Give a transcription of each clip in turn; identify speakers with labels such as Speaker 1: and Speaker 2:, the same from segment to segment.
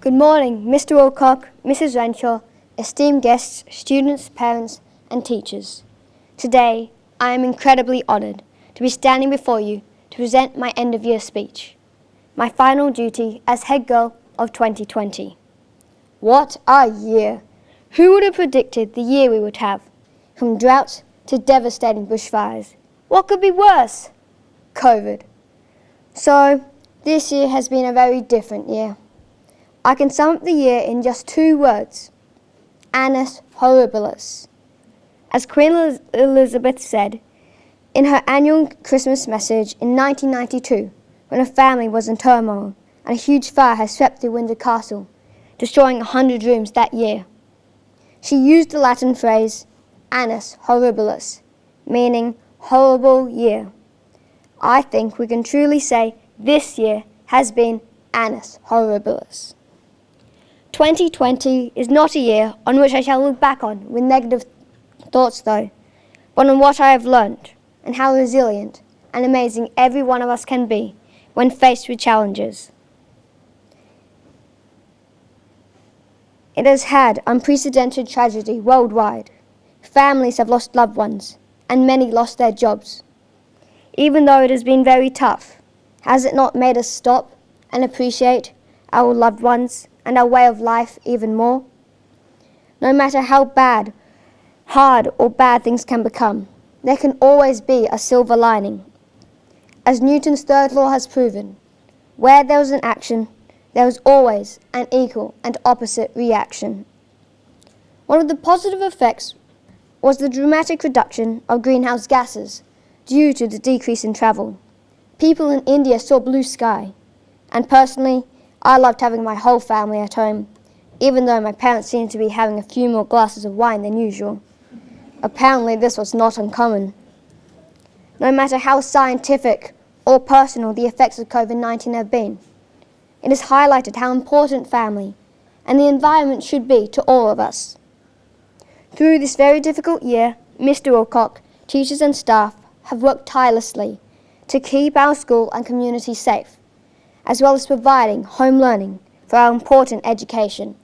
Speaker 1: Good morning, Mr. Wilcock, Mrs. Renshaw, esteemed guests, students, parents, and teachers. Today, I am incredibly honoured to be standing before you to present my end-of-year speech, my final duty as head girl of 2020. What a year! Who would have predicted the year we would have? From droughts to devastating bushfires. What could be worse? COVID. So, this year has been a very different year. I can sum up the year in just 2 words: annus horribilis. As Queen Elizabeth said in her annual Christmas message in 1992, when her family was in turmoil and a huge fire had swept through Windsor Castle, destroying 100 rooms that year. She used the Latin phrase annus horribilis, meaning horrible year. I think we can truly say this year has been annus horribilis. 2020 is not a year on which I shall look back on with negative thoughts though, but on what I have learned and how resilient and amazing every one of us can be when faced with challenges. It has had unprecedented tragedy worldwide. Families have lost loved ones and many lost their jobs. Even though it has been very tough, has it not made us stop and appreciate our loved ones and our way of life even more? No matter how bad, hard or bad things can become, there can always be a silver lining. As Newton's third law has proven, where there is an action, there is always an equal and opposite reaction. One of the positive effects was the dramatic reduction of greenhouse gases due to the decrease in travel. People in India saw blue sky, and personally, I loved having my whole family at home, even though my parents seemed to be having a few more glasses of wine than usual. Apparently, this was not uncommon. No matter how scientific or personal the effects of COVID-19 have been, it has highlighted how important family and the environment should be to all of us. Through this very difficult year, Mr. Wilcock, teachers and staff have worked tirelessly to keep our school and community safe, as well as providing home learning for our important education.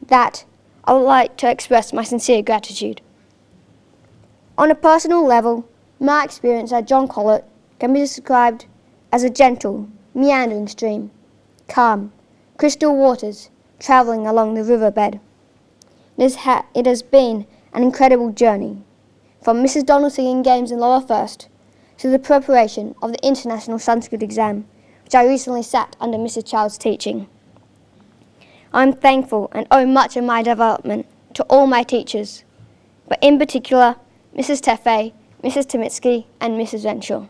Speaker 1: That I would like to express my sincere gratitude. On a personal level, my experience at John Colet can be described as a gentle, meandering stream, calm, crystal waters travelling along the riverbed. It has been an incredible journey, from Mrs. Donald singing games in Lower First to the preparation of the International Sanskrit exam, which I recently sat under Mrs. Child's teaching. I am thankful and owe much of my development to all my teachers, but in particular, Mrs. Tefe, Mrs. Timitsky, and Mrs. Renshaw.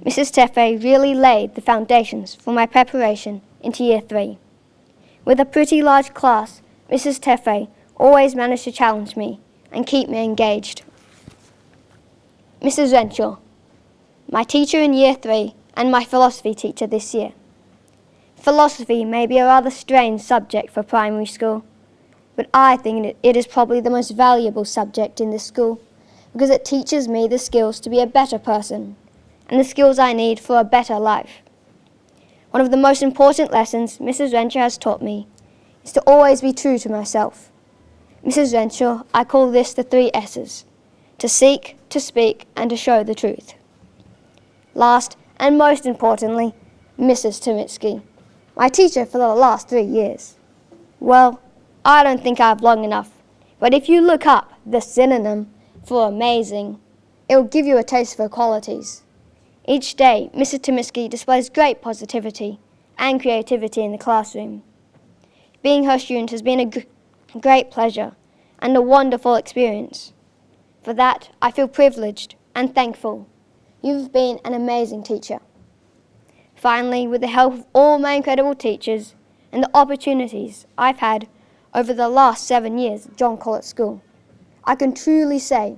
Speaker 1: Mrs. Tefe really laid the foundations for my preparation into Year 3. With a pretty large class, Mrs. Tefe always managed to challenge me and keep me engaged. Mrs. Renshaw, my teacher in Year 3 and my philosophy teacher this year. Philosophy may be a rather strange subject for primary school, but I think it is probably the most valuable subject in this school because it teaches me the skills to be a better person and the skills I need for a better life. One of the most important lessons Mrs. Renshaw has taught me is to always be true to myself. Mrs. Renshaw, I call this the 3 S's: to seek, to speak, and to show the truth. Last and most importantly, Mrs. Timitsky, my teacher for the last 3 years. Well, I don't think I have long enough, but if you look up the synonym for amazing, it will give you a taste for her qualities. Each day, Mrs. Timitsky displays great positivity and creativity in the classroom. Being her student has been a great pleasure and a wonderful experience. For that, I feel privileged and thankful. You've been an amazing teacher. Finally, with the help of all my incredible teachers and the opportunities I've had over the last 7 years at John Colet School, I can truly say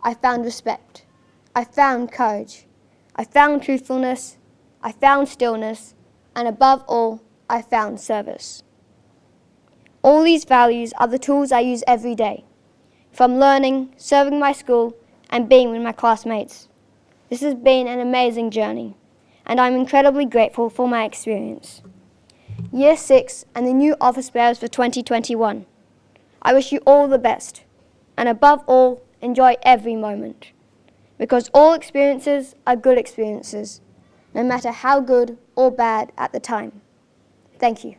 Speaker 1: I found respect, I found courage, I found truthfulness, I found stillness, and above all, I found service. All these values are the tools I use every day, from learning, serving my school, and being with my classmates. This has been an amazing journey, and I'm incredibly grateful for my experience. Year 6 and the new office bearers for 2021. I wish you all the best, and above all, enjoy every moment, because all experiences are good experiences, no matter how good or bad at the time. Thank you.